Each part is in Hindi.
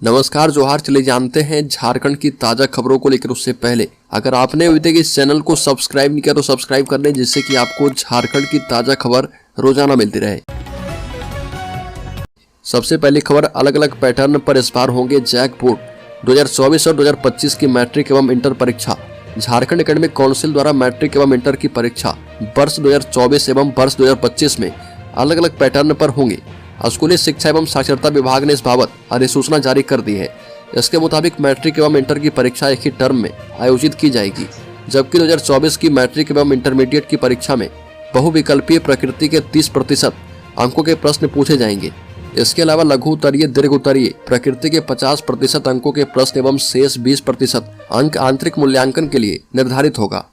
नमस्कार जोहार। चले जानते हैं झारखंड की ताजा खबरों को लेकर। उससे पहले अगर आपने अभी तक इस चैनल को सब्सक्राइब नहीं किया तो सब्सक्राइब कर लें, जिससे कि आपको झारखंड की ताजा खबर रोजाना मिलती रहे। सबसे पहली खबर, अलग अलग पैटर्न पर इस बार होंगे जैकपॉट। 2024 और 2025 की मैट्रिक एवं इंटर परीक्षा। झारखंड एकेडमिक काउंसिल द्वारा मैट्रिक एवं इंटर की परीक्षा वर्ष 2024 एवं वर्ष 2025 में अलग अलग पैटर्न पर होंगे। स्कूली शिक्षा एवं साक्षरता विभाग ने इस बाबत अधिसूचना जारी कर दी है। इसके मुताबिक मैट्रिक एवं इंटर की परीक्षा एक ही टर्म में आयोजित की जाएगी, जबकि 2024 की मैट्रिक एवं इंटरमीडिएट की परीक्षा में बहुविकल्पीय प्रकृति के 30% अंकों के प्रश्न पूछे जाएंगे। इसके अलावा लघु उत्तरीय, दीर्घ उत्तरीय प्रकृति के 50% अंकों के प्रश्न एवं शेष 20% अंक आंतरिक मूल्यांकन के लिए निर्धारित होगा।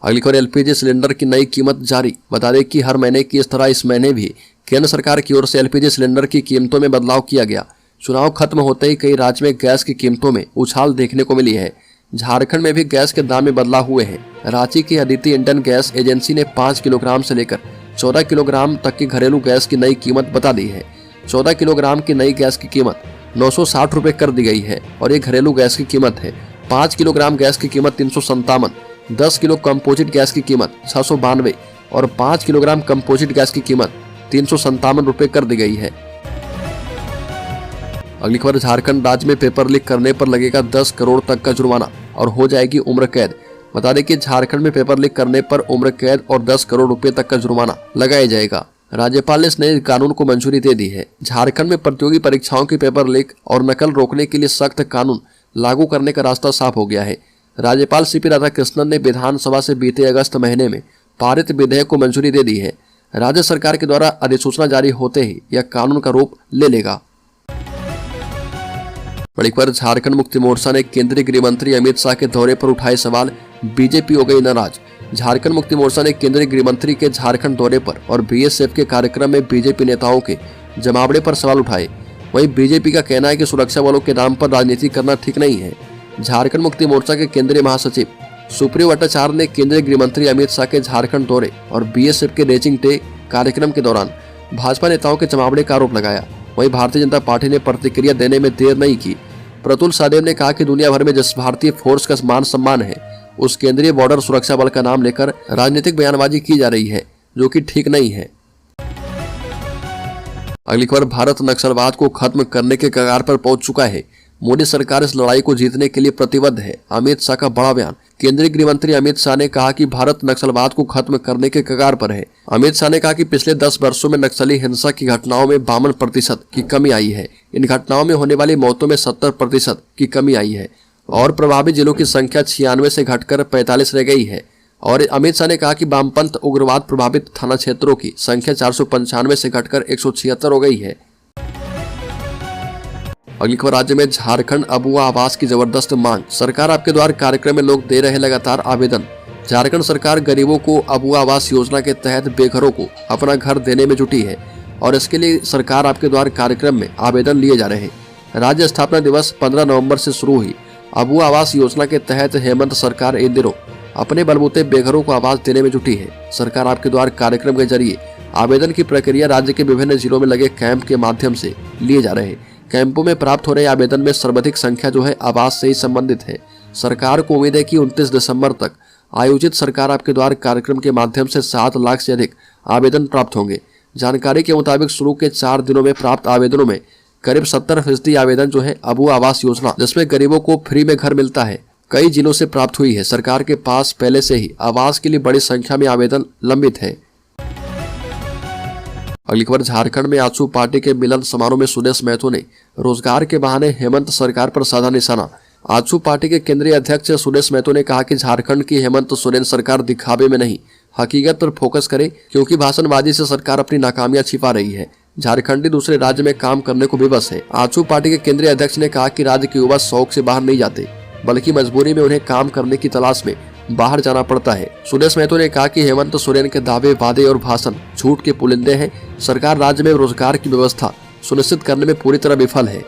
अगली खबर, एलपीजी सिलेंडर की नई कीमत जारी। बता दें कि हर महीने की इस तरह इस महीने भी केंद्र सरकार की ओर से एलपीजी सिलेंडर की कीमतों में बदलाव किया गया। चुनाव खत्म होते ही कई राज्य में गैस की कीमतों में उछाल देखने को मिली है। झारखंड में भी गैस के दाम में बदलाव हुए हैं। रांची की अदिति इंडियन गैस एजेंसी ने 5 किलोग्राम से लेकर 14 किलोग्राम तक की घरेलू गैस की नई कीमत बता दी है। 14 किलोग्राम की नई गैस की कीमत 960 रुपये कर दी गई है और ये घरेलू गैस की कीमत है। 5 किलोग्राम गैस की कीमत 357, 10 किलो कंपोजिट गैस की कीमत 692 और 5 किलोग्राम कंपोजिट गैस की कीमत 357 रुपये कर दी गई है। अगली खबर, झारखंड राज्य में पेपर लीक करने पर लगेगा 10 करोड़ तक का जुर्माना और हो जाएगी उम्र कैद। बता दें कि झारखंड में पेपर लीक करने पर उम्र कैद और 10 करोड़ रुपए तक का जुर्माना लगाया जाएगा। राज्यपाल ने इस नए कानून को मंजूरी दे दी है। झारखंड में प्रतियोगी परीक्षाओं की पेपर लीक और नकल रोकने के लिए सख्त कानून लागू करने का रास्ता साफ हो गया है। राज्यपाल सीपी राधाकृष्णन ने विधानसभा से बीते अगस्त महीने में पारित विधेयक को मंजूरी दे दी है। राज्य सरकार के द्वारा अधिसूचना जारी होते ही यह कानून का रूप ले लेगा। बड़ी खबर, झारखंड मुक्ति मोर्चा ने केंद्रीय गृह मंत्री अमित शाह के दौरे पर उठाए सवाल। बीजेपी हो गई नाराज। झारखंड मुक्ति मोर्चा ने केंद्रीय गृह मंत्री के झारखंड दौरे पर और बीएसएफ के कार्यक्रम में बीजेपी नेताओं के जमावड़े पर सवाल उठाए। वहीं बीजेपी का कहना है कि सुरक्षा बलों के नाम पर राजनीति करना ठीक नहीं है। झारखंड मुक्ति मोर्चा के केंद्रीय महासचिव सुप्रियो भट्टाचार्य ने केंद्रीय गृह मंत्री अमित शाह के झारखंड दौरे और बीएसएफ के रेजिंग डे कार्यक्रम के दौरान भाजपा नेताओं के जमावड़े का आरोप लगाया। वहीं भारतीय जनता पार्टी ने प्रतिक्रिया देने में देर नहीं की। प्रतुल सादेव ने कहा कि दुनिया भर में जिस भारतीय फोर्स का मान सम्मान है, उस केंद्रीय बॉर्डर सुरक्षा बल का नाम लेकर राजनीतिक बयानबाजी की जा रही है, जो कि ठीक नहीं है। अगली खबर, भारत नक्सलवाद को खत्म करने के कगार पर पहुंच चुका है। मोदी सरकार इस लड़ाई को जीतने के लिए प्रतिबद्ध है। अमित शाह का बड़ा बयान। केंद्रीय गृह मंत्री अमित शाह ने कहा कि भारत नक्सलवाद को खत्म करने के कगार पर है। अमित शाह ने कहा कि पिछले 10 वर्षों में नक्सली हिंसा की घटनाओं में 52% की कमी आई है। इन घटनाओं में होने वाली मौतों में 70% की कमी आई है और प्रभावित जिलों की संख्या 96 से घटकर 45 रह गई है। और अमित शाह ने कहा कि वामपंथ उग्रवाद प्रभावित थाना क्षेत्रों की संख्या 495 से घटकर 176 हो गई है। अगली खबर, राज्य में झारखंड अबुआ आवास की जबरदस्त मांग। सरकार आपके द्वार कार्यक्रम में लोग दे रहे लगातार आवेदन। झारखंड सरकार गरीबों को अबुआ आवास योजना के तहत बेघरों को अपना घर देने में जुटी है और इसके लिए सरकार आपके द्वार कार्यक्रम में आवेदन लिए जा रहे हैं। राज्य स्थापना दिवस 15 नवंबर से शुरू हुई अबुआ आवास योजना के तहत हेमंत सरकार इन दिनों अपने बलबूते बेघरों को आवास देने में जुटी है। सरकार आपके द्वार कार्यक्रम के जरिए आवेदन की प्रक्रिया राज्य के विभिन्न जिलों में लगे कैंप के माध्यम से लिए जा रहे हैं। कैंपों में प्राप्त हो रहे आवेदन में सर्वाधिक संख्या जो है आवास से ही संबंधित है। सरकार को उम्मीद है कि 29 दिसंबर तक आयोजित सरकार आपके द्वार कार्यक्रम के माध्यम से 7 लाख से अधिक आवेदन प्राप्त होंगे। जानकारी के मुताबिक शुरू के 4 दिनों में प्राप्त आवेदनों में करीब 70% आवेदन जो है अबुआ आवास योजना, जिसमें गरीबों को फ्री में घर मिलता है, कई जिलों से प्राप्त हुई है। सरकार के पास पहले से ही आवास के लिए बड़ी संख्या में आवेदन लंबित है। अगली खबर, झारखंड में आजसू पार्टी के मिलन समारोह में सुदेश महतो ने रोजगार के बहाने हेमंत सरकार पर साधा निशाना। आजसू पार्टी के केंद्रीय अध्यक्ष सुदेश महतो ने कहा कि झारखंड की हेमंत सोरेन सरकार दिखावे में नहीं, हकीकत पर फोकस करे, क्योंकि भाषणबाजी से सरकार अपनी नाकामियां छिपा रही है। झारखंडी दूसरे राज्य में काम करने को विवश है। आजसू पार्टी के केंद्रीय अध्यक्ष ने कहा कि राज्य के युवा शौक से बाहर नहीं जाते, बल्कि मजबूरी में उन्हें काम करने की तलाश में बाहर जाना पड़ता है। सुदेश महतो ने कहा कि हेमंत सोरेन के दावे, वादे और भाषण झूठ के पुलिंदे हैं। सरकार राज्य में रोजगार की व्यवस्था सुनिश्चित करने में पूरी तरह विफल है।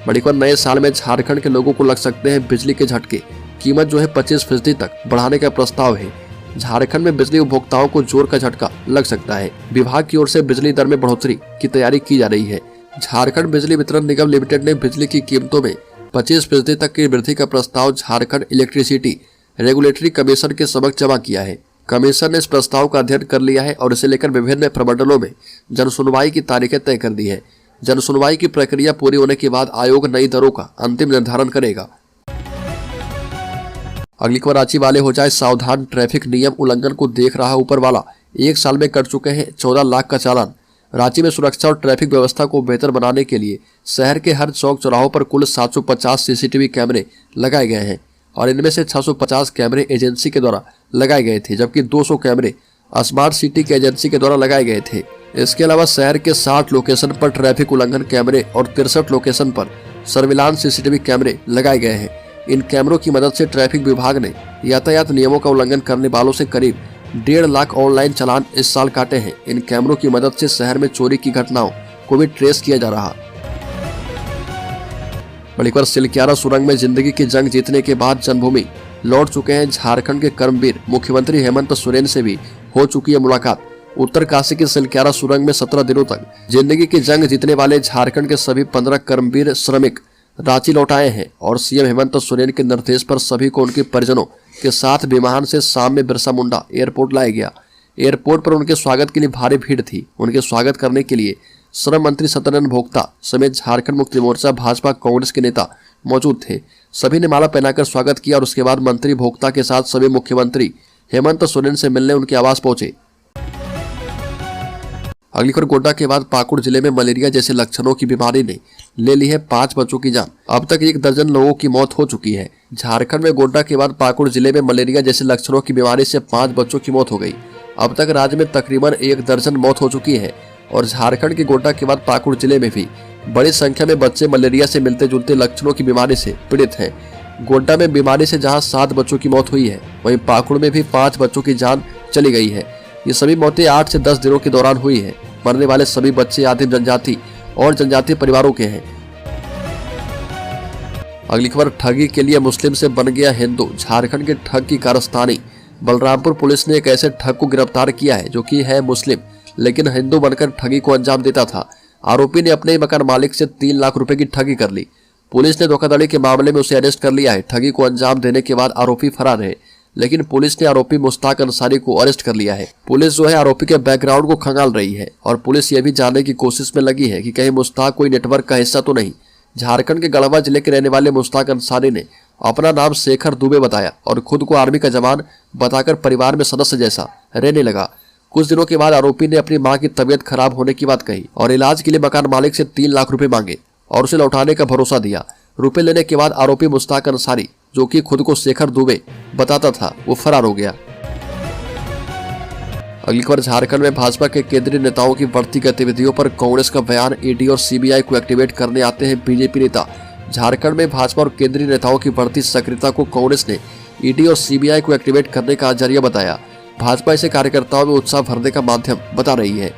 बड़ी खबर, नए साल में झारखंड के लोगों को लग सकते हैं बिजली के झटके। कीमत जो है 25% तक बढ़ाने का प्रस्ताव है। झारखंड में बिजली उपभोक्ताओं को जोर का झटका लग सकता है। विभाग की ओर से बिजली दर में बढ़ोतरी की तैयारी की जा रही है। झारखंड बिजली वितरण निगम लिमिटेड ने बिजली की कीमतों में 25% तक की वृद्धि का प्रस्ताव झारखंड इलेक्ट्रिसिटी रेगुलेटरी कमीशन के समक्ष जमा किया है। कमीशन ने इस प्रस्ताव का अध्ययन कर लिया है और इसे लेकर विभिन्न प्रमंडलों में जनसुनवाई की तारीखें तय कर दी है। जनसुनवाई की प्रक्रिया पूरी होने के बाद आयोग नई दरों का अंतिम निर्धारण करेगा। अगली खबर, रांची वाले हो जाए सावधान, ट्रैफिक नियम उल्लंघन को देख रहा ऊपर वाला। 1 साल में कट चुके हैं 14 लाख का चालान। रांची में सुरक्षा और ट्रैफिक व्यवस्था को बेहतर बनाने के लिए शहर के हर चौक चौराहों पर कुल 750 सीसीटीवी कैमरे लगाए गए हैं और इनमें से 650 कैमरे एजेंसी के द्वारा लगाए गए थे, जबकि 200 कैमरे स्मार्ट सिटी के एजेंसी के द्वारा लगाए गए थे। इसके अलावा शहर के 60 लोकेशन पर ट्रैफिक उल्लंघन कैमरे और 63 लोकेशन पर सर्विलांस सीसीटीवी कैमरे लगाए गए हैं। इन कैमरों की मदद से ट्रैफिक विभाग ने यातायात नियमों का उल्लंघन करने वालों से करीब 1.5 लाख ऑनलाइन चालान इस साल काटे हैं। इन कैमरों की मदद से शहर में चोरी की घटनाओं को भी ट्रेस किया जा रहा। बड़ी खबर, सिलक्यारा सुरंग में जिंदगी की जंग जीतने के बाद जन्मभूमि लौट चुके हैं झारखंड के कर्मवीर। मुख्यमंत्री हेमंत सोरेन से भी हो चुकी है मुलाकात। उत्तरकाशी की सिलक्यारा सुरंग में 17 दिनों तक जिंदगी की जंग जीतने वाले झारखंड के सभी 15 कर्मवीर श्रमिक रांची लौट आए हैं और सीएम हेमंत सोरेन के निर्देश पर सभी को उनके परिजनों के साथ विमान से शाम में बिरसा मुंडा एयरपोर्ट लाया गया। एयरपोर्ट पर उनके स्वागत के लिए भारी भीड़ थी। उनके स्वागत करने के लिए श्रम मंत्री सत्यानंद भोक्ता समेत झारखंड मुक्ति मोर्चा, भाजपा, कांग्रेस के नेता मौजूद थे। सभी ने माला पहनाकर स्वागत किया और उसके बाद मंत्री भोक्ता के साथ सभी मुख्यमंत्री हेमंत सोरेन से मिलने उनके आवास पहुंचे। अगली खबर, गोड्डा के बाद पाकुड़ जिले में मलेरिया जैसे लक्षणों की बीमारी ने ले ली है 5 बच्चों की जान। अब तक 1 दर्जन लोगों की मौत हो चुकी है। झारखंड में गोड्डा के बाद पाकुड़ जिले में मलेरिया जैसे लक्षणों की बीमारी से 5 बच्चों की मौत हो गई। अब तक राज्य में तकरीबन 1 दर्जन मौत हो चुकी है और झारखंड के गोड्डा के बाद पाकुड़ जिले में भी बड़ी संख्या में बच्चे मलेरिया से मिलते जुलते लक्षणों की बीमारी से पीड़ित हैं। गोड्डा में बीमारी से जहां 7 बच्चों की मौत हुई है, वहीं पाकुड़ में भी 5 बच्चों की जान चली गई है। ये सभी मौतें 8 से 10 दिनों के दौरान हुई है। मरने वाले सभी बच्चे आदिम जनजाति और जनजातीय परिवारों के हैं। अगली खबर, ठगी के लिए मुस्लिम से बन गया हिंदू। झारखंड के ठग की कारस्तानी। बलरामपुर पुलिस ने एक ऐसे ठग को गिरफ्तार किया है जो कि है मुस्लिम लेकिन हिंदू बनकर ठगी को अंजाम देता था। आरोपी ने अपने मकान मालिक से 3 लाख रुपए की ठगी कर ली। पुलिस ने धोखाधड़ी के मामले में उसे अरेस्ट कर लिया है। ठगी को अंजाम देने के बाद आरोपी फरार है, लेकिन पुलिस ने आरोपी मुश्ताक अंसारी को अरेस्ट कर लिया है। पुलिस आरोपी के बैकग्राउंड को खंगाल रही है और पुलिस ये भी जानने की कोशिश में लगी है कि कहीं मुश्ताक कोई नेटवर्क का हिस्सा तो नहीं। झारखंड के गढ़वा जिले के रहने वाले मुश्ताक अंसारी ने अपना नाम शेखर दुबे बताया और खुद को आर्मी का जवान बताकर परिवार में सदस्य जैसा रहने लगा। कुछ दिनों के बाद आरोपी ने अपनी मां की तबीयत खराब होने की बात कही और इलाज के लिए मकान मालिक से 3 लाख रुपए मांगे और उसे लौटाने का भरोसा दिया। रुपए लेने के बाद आरोपी मुश्ताक अंसारी, जो कि खुद को शेखर दुबे बताता था, वो फरार हो गया। अगली खबर, झारखंड में भाजपा के केंद्रीय नेताओं की बढ़ती गतिविधियों पर कांग्रेस का बयान। ईडी और सीबीआई को एक्टिवेट करने आते हैं बीजेपी नेता। झारखंड में भाजपा और केंद्रीय नेताओं की बढ़ती सक्रियता को कांग्रेस ने ईडी और सीबीआई को एक्टिवेट करने का जरिया बताया। भाजपा इसे कार्यकर्ताओं में उत्साह भरने का माध्यम बता रही है।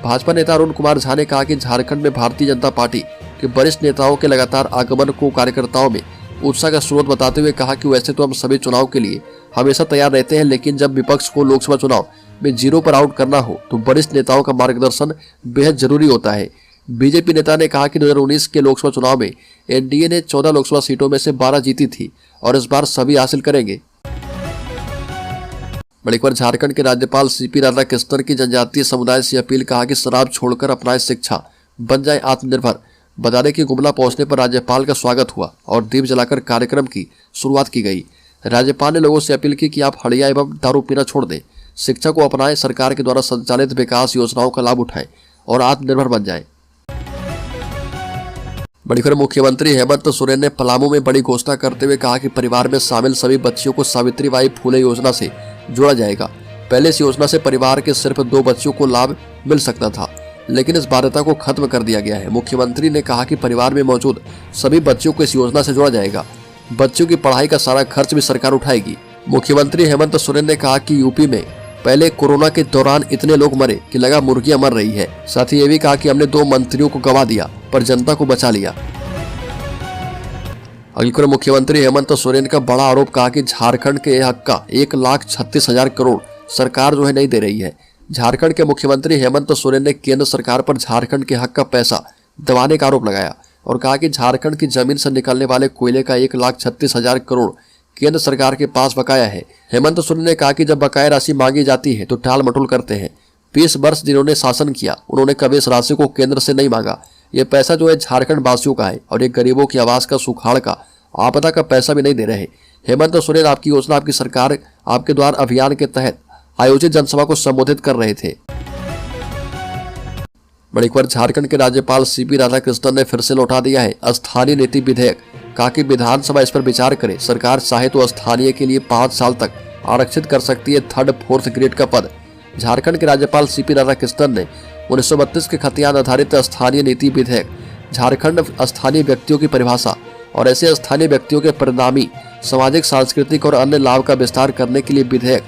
भाजपा नेता अरुण कुमार झा ने कहा कि झारखंड में भारतीय जनता पार्टी के वरिष्ठ नेताओं के लगातार आगमन को कार्यकर्ताओं में उत्साह का स्रोत बताते हुए कहा कि वैसे तो हम सभी चुनाव के लिए हमेशा तैयार रहते हैं, लेकिन जब विपक्ष को लोकसभा चुनाव में 0 पर आउट करना हो तो वरिष्ठ नेताओं का मार्गदर्शन बेहद जरूरी होता है। बीजेपी नेता ने कहा कि 2019 के लोकसभा चुनाव में एनडीए ने 14 लोकसभा सीटों में से 12 जीती थी और इस बार सभी हासिल करेंगे। बड़ी खबर, झारखंड के राज्यपाल सीपी राधाकृष्णन की जनजातीय समुदाय से अपील। कहा कि शराब छोड़कर अपनाए शिक्षा, बन जाए आत्मनिर्भर। बता दें कि गुमला पहुंचने पर राज्यपाल का स्वागत हुआ और दीप जलाकर कार्यक्रम की शुरुआत की गई। राज्यपाल ने लोगों से अपील की कि आप हड़िया एवं दारू पीना छोड़ दें, शिक्षा को अपनाएं, सरकार के द्वारा संचालित विकास योजनाओं का लाभ उठाएं और आत्मनिर्भर बन जाएं। बड़ी खबर, मुख्यमंत्री हेमंत सोरेन ने पलामू में बड़ी घोषणा करते हुए कहा कि परिवार में शामिल सभी बच्चियों को सावित्रीबाई फुले योजना से जोड़ा जाएगा। पहले इस योजना से परिवार के सिर्फ 2 बच्चों को लाभ मिल सकता था, लेकिन इस बाध्यता को खत्म कर दिया गया है। मुख्यमंत्री ने कहा कि परिवार में मौजूद सभी बच्चों को इस योजना से जोड़ा जाएगा। बच्चों की पढ़ाई का सारा खर्च भी सरकार उठाएगी। मुख्यमंत्री हेमंत सोरेन ने कहा कि यूपी में पहले कोरोना के दौरान इतने लोग मरे कि लगा मुर्गियां मर रही है। साथ ही ये भी कहा कि हमने 2 मंत्रियों को गंवा दिया पर जनता को बचा लिया। अगली खबर मुख्यमंत्री हेमंत सोरेन का बड़ा आरोप, कहा कि झारखंड के हक का 1,36,000 करोड़ सरकार नहीं दे रही है। झारखंड के मुख्यमंत्री हेमंत सोरेन ने केंद्र सरकार पर झारखंड के हक का पैसा दबाने का आरोप लगाया और कहा कि झारखंड की जमीन से निकलने वाले कोयले का 1,36,000 करोड़ केंद्र सरकार के पास बकाया है। हेमंत सोरेन ने कहा कि जब बकाया राशि मांगी जाती है तो टाल मटोल करते हैं। 20 वर्ष जिन्होंने शासन किया उन्होंने कभी इस राशि को केंद्र से नहीं मांगा। ये पैसा झारखंड वासियों का है और ये गरीबों की आवाज का, सुखाड़ का, आपदा का पैसा भी नहीं दे रहे। हेमंत सोरेन आपकी योजना आपकी सरकार आपके द्वार अभियान के तहत आयोजित जनसभा को संबोधित कर रहे थे। बड़ी खबर, झारखंड के राज्यपाल सीपी राधाकृष्णन ने फिर से लौटा दिया है स्थानीय नीति विधेयक। कहा कि विधानसभा इस पर विचार करे, सरकार चाहे तो स्थानीय के लिए 5 साल तक आरक्षित कर सकती है 3rd 4th ग्रेड का पद। झारखंड के राज्यपाल सीपी राधाकृष्णन ने 1932 के खतियान आधारित स्थानीय नीति विधेयक, झारखंड स्थानीय व्यक्तियों की परिभाषा और ऐसे स्थानीय व्यक्तियों के परिणामी सामाजिक, सांस्कृतिक और अन्य लाभ का विस्तार करने के लिए विधेयक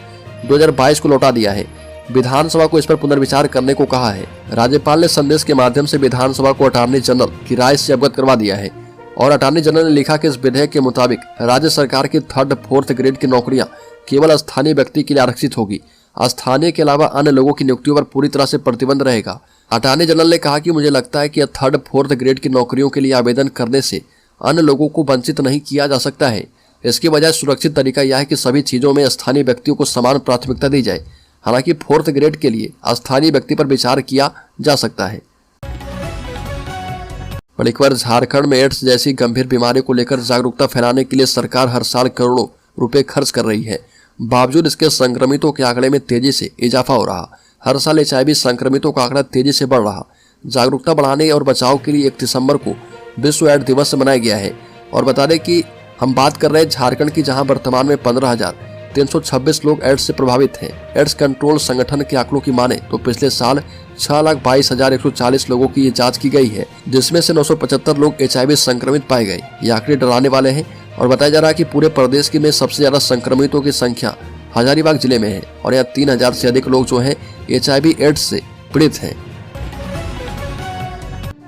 2022 को लौटा दिया है। विधानसभा को इस पर पुनर्विचार करने को कहा है। राज्यपाल ने संदेश के माध्यम से विधानसभा को अटॉर्नी जनरल की राय से अवगत करवा दिया है और अटॉर्नी जनरल ने लिखा कि इस विधेयक के मुताबिक राज्य सरकार की 3rd 4th ग्रेड की नौकरियां केवल स्थानीय व्यक्ति के लिए आरक्षित होगी। स्थानीय के अलावा अन्य लोगों की नियुक्तियों पर पूरी तरह से प्रतिबंध रहेगा। अटॉर्नी जनरल ने कहा कि मुझे लगता है कि 3rd 4th ग्रेड की नौकरियों के लिए आवेदन करने से अन्य लोगों को वंचित नहीं किया जा सकता है। इसके बजाय सुरक्षित तरीका यह है कि सभी चीजों में स्थानीय व्यक्तियों को समान प्राथमिकता दी जाए। हालांकि 4th ग्रेड के लिए स्थानीय व्यक्ति पर विचार किया जा सकता है। बड़ी खबर, झारखंड में एड्स जैसी गंभीर बीमारी को लेकर जागरूकता फैलाने के लिए सरकार हर साल करोड़ों रुपए खर्च कर रही है। बावजूद इसके संक्रमितों के आंकड़े में तेजी से इजाफा हो रहा। हर साल HIV संक्रमितों का आंकड़ा तेजी से बढ़ रहा। जागरूकता बढ़ाने और बचाव के लिए 1 दिसंबर को विश्व एड्स दिवस मनाया गया है। और बता दें कि हम बात कर रहे हैं झारखंड की, जहां वर्तमान में 15,326 लोग एड्स से प्रभावित हैं। एड्स कंट्रोल संगठन के आंकड़ों की माने तो पिछले साल 6,22,140 लोगों की ये जांच की गई है, जिसमें से 975 लोग HIV संक्रमित पाए गए। ये आंकड़े डराने वाले हैं और बताया जा रहा है कि पूरे प्रदेश में सबसे ज्यादा संक्रमितों की संख्या हजारीबाग जिले में है और यहाँ 3,000 से अधिक लोग HIV एड्स से पीड़ित हैं।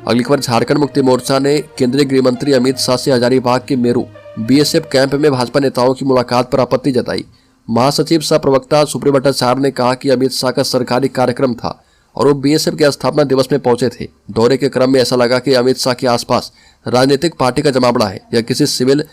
अगली खबर, झारखंड मुक्ति मोर्चा ने केंद्रीय गृह मंत्री अमित शाह से हजारीबाग के मेरू BSF कैंप में भाजपा नेताओं की मुलाकात पर आपत्ति जताई। महासचिव सह प्रवक्ता सुप्रियो भट्टाचार्य ने कहा कि अमित शाह का सरकारी कार्यक्रम था और वो BSF के स्थापना दिवस में पहुंचे थे। दौरे के क्रम में ऐसा लगा कि अमित शाह के आसपास राजनीतिक पार्टी का जमावड़ा है या किसी सिविल